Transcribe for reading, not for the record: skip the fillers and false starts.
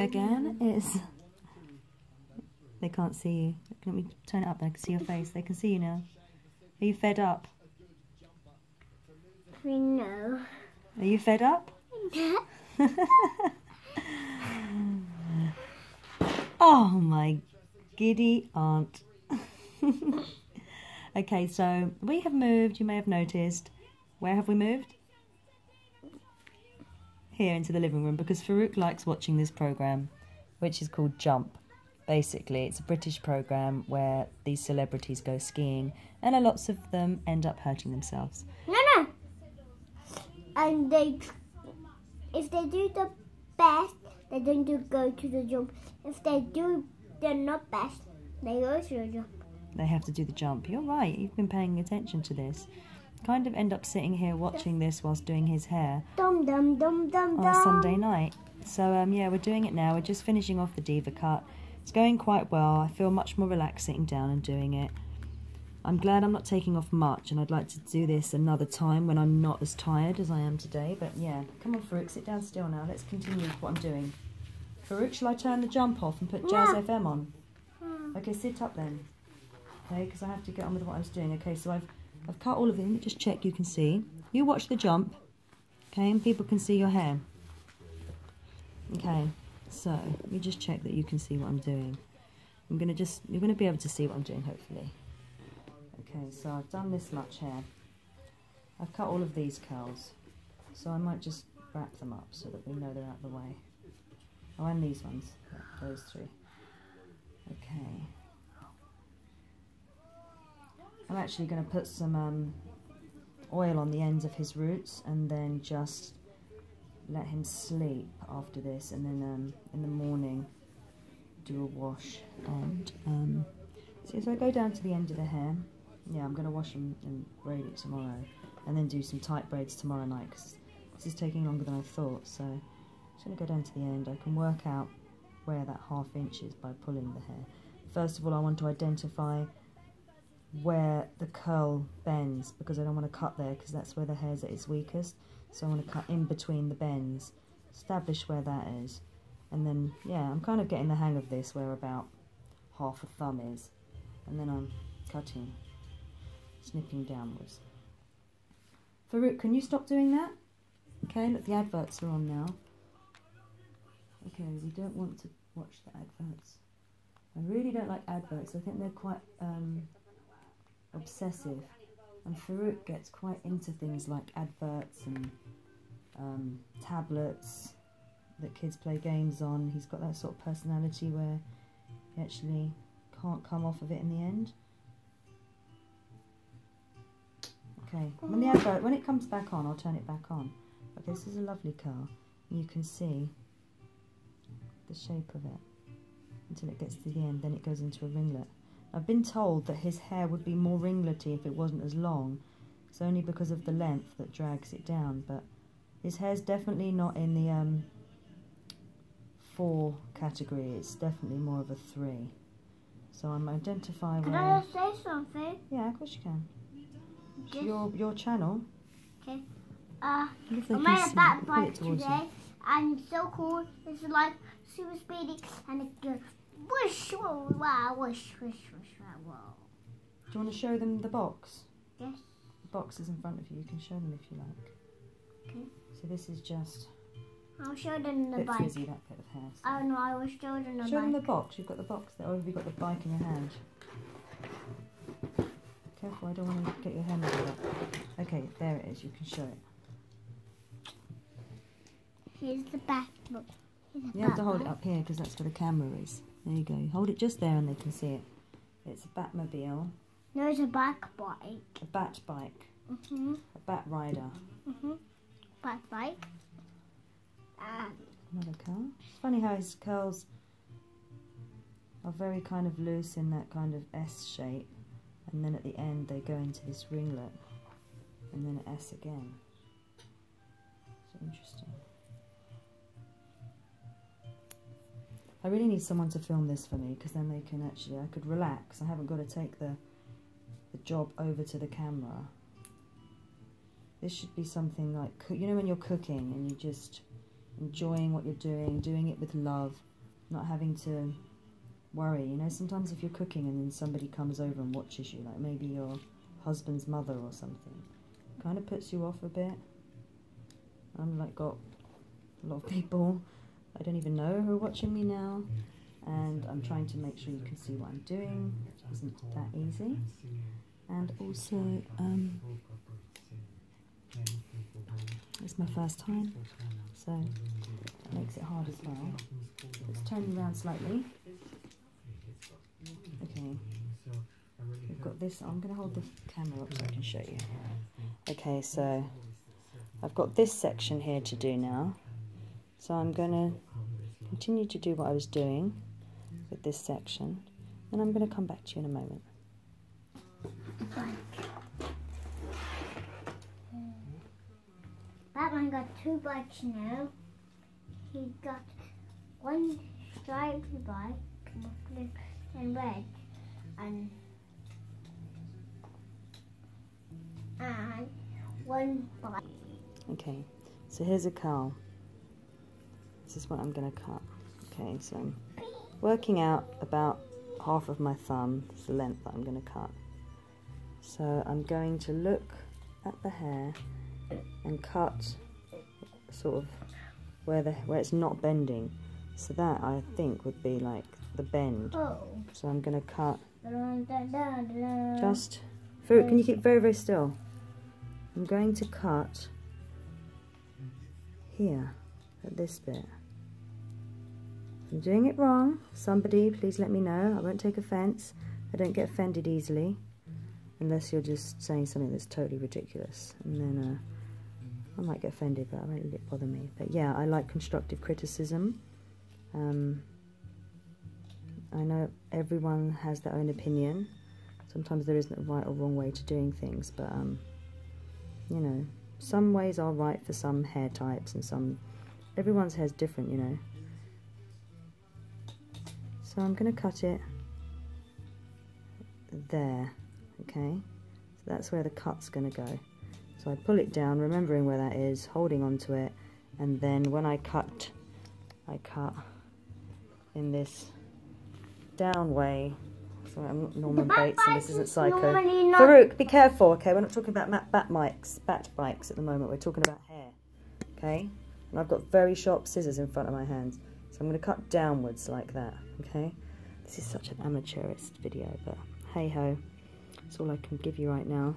day again is... They can't see you. Let me turn it up, I can see your face. They can see you now. Are you fed up? No. Are you fed up? No. Oh my giddy aunt. Okay, so we have moved, you may have noticed. Where have we moved? Here into the living room, because Farouk likes watching this programme, which is called Jump. Basically, it's a British programme where these celebrities go skiing, and lots of them end up hurting themselves. No. And if they do the best, they don't go to the jump. If they're not best, they go to the jump. They have to do the jump. You're right, you've been paying attention to this. Kind of end up sitting here watching this whilst doing his hair Dum dum dum dum on a Sunday night. So yeah, we're doing it now. We're just finishing off the Devacut. It's going quite well. I feel much more relaxed sitting down and doing it. I'm glad I'm not taking off much, and I'd like to do this another time when I'm not as tired as I am today. But yeah, come on Farouk, sit down still now. Let's continue with what I'm doing. Farouk, shall I turn the jump off and put Jazz FM on? Okay, sit up then. Okay, because I have to get on with what I was doing. Okay, so I've cut all of it. Let me just check you can see. You watch the jump, okay, and people can see your hair. Okay, so let me just check that you can see what I'm doing. You're going to be able to see what I'm doing, hopefully. Okay, so I've done this much hair. I've cut all of these curls, so I might just wrap them up so that we know they're out of the way. Oh, and these ones, yeah, those three. Okay. I'm actually going to put some oil on the ends of his roots and then just let him sleep after this, and then in the morning do a wash. And see, as I go down to the end of the hair, yeah, I'm going to wash him and braid it tomorrow, and then do some tight braids tomorrow night, because this is taking longer than I thought. So I'm just going to go down to the end. I can work out where that ½ inch is by pulling the hair. First of all, I want to identify where the curl bends, because I don't want to cut there, because that's where the hair's at its weakest. So I want to cut in between the bends, establish where that is, and then yeah, I'm kind of getting the hang of this, where about half a thumb is, and then I'm cutting, snipping downwards. Farouk, can you stop doing that? Okay, look, the adverts are on now. Okay, we don't want to watch the adverts. I really don't like adverts. I think they're quite obsessive, and Farouk gets quite into things like adverts and tablets that kids play games on. He's got that sort of personality where he actually can't come off of it in the end. Okay, when it comes back on, I'll turn it back on. Okay, this is a lovely curl. You can see the shape of it until it gets to the end, then it goes into a ringlet. I've been told that his hair would be more ringlety if it wasn't as long. It's only because of the length that drags it down, but his hair's definitely not in the 4 category. It's definitely more of a 3. So I'm identifying where... Can I say something? Yeah, of course you can. It's your channel. Okay. I made a bat bike today, and it's so cool. It's like super speedy, and it goes whoosh, wow, whoosh, whoosh, whoosh, wow. Do you want to show them the box? Yes. The box is in front of you. You can show them if you like. Okay. So this is just... I'll show them the bit bike. frizzy, that bit of hair. So. Oh no, I will show them the bike. Show them the box. You've got the box there, or have you got the bike in your hand? Careful, I don't want to get your hair messed up. Okay, there it is. You can show it. Here's the back. Look. You have to hold it up here because that's where the camera is. There you go. Hold it just there and they can see it. It's a Batmobile. No, it's a back bike. A bat bike. Mhm. A bat rider. Mhm. Back bike. Another curl. It's funny how his curls are very kind of loose in that kind of S shape, and then at the end they go into this ringlet, and then an S again. So interesting. I really need someone to film this for me, because then they can actually, I could relax. I haven't got to take the job over to the camera. This should be something like, you know when you're cooking and enjoying what you're doing it with love, not having to worry. You know, sometimes if you're cooking and then somebody comes over and watches you, like maybe your husband's mother or something, kind of puts you off a bit. I'm like got a lot of people I don't even know who are watching me now, and I'm trying to make sure you can see what I'm doing. It isn't that easy. And also, it's my first time, so it makes it hard as well. Let's turn you around slightly. Okay, we've got this. I'm going to hold the camera up so I can show you. Okay, so I've got this section here to do now. So I'm going to continue to do what I was doing with this section, and I'm going to come back to you in a moment. Batman got 2 bikes now. He got one striped bike, blue and red, and one bike. Okay, so here's a cowl. This is what I'm going to cut. Okay, so I'm working out about half of my thumb is the length that I'm going to cut. So I'm going to look at the hair and cut sort of where it's not bending. So that I think would be like the bend. So I'm going to cut just... Farouk, can you keep very, very still? I'm going to cut here at this bit. If I'm doing it wrong, somebody please let me know. I won't take offence. I don't get offended easily, unless you're just saying something that's totally ridiculous, and then I might get offended, but it won't let it bother me. But yeah, I like constructive criticism. I know everyone has their own opinion. Sometimes there isn't a right or wrong way to doing things, but you know, some ways are right for some hair types, and everyone's hair's different, you know. So I'm going to cut it there, okay? So that's where the cut's going to go. So I pull it down, remembering where that is, holding onto it, and then when I cut in this down way. Sorry, I'm not Norman Bates and this isn't Psycho. Farouk, be careful, okay? We're not talking about bat bikes at the moment. We're talking about hair, okay? And I've got very sharp scissors in front of my hands. So I'm going to cut downwards like that, okay? This is such an amateurist video, but hey-ho. That's all I can give you right now.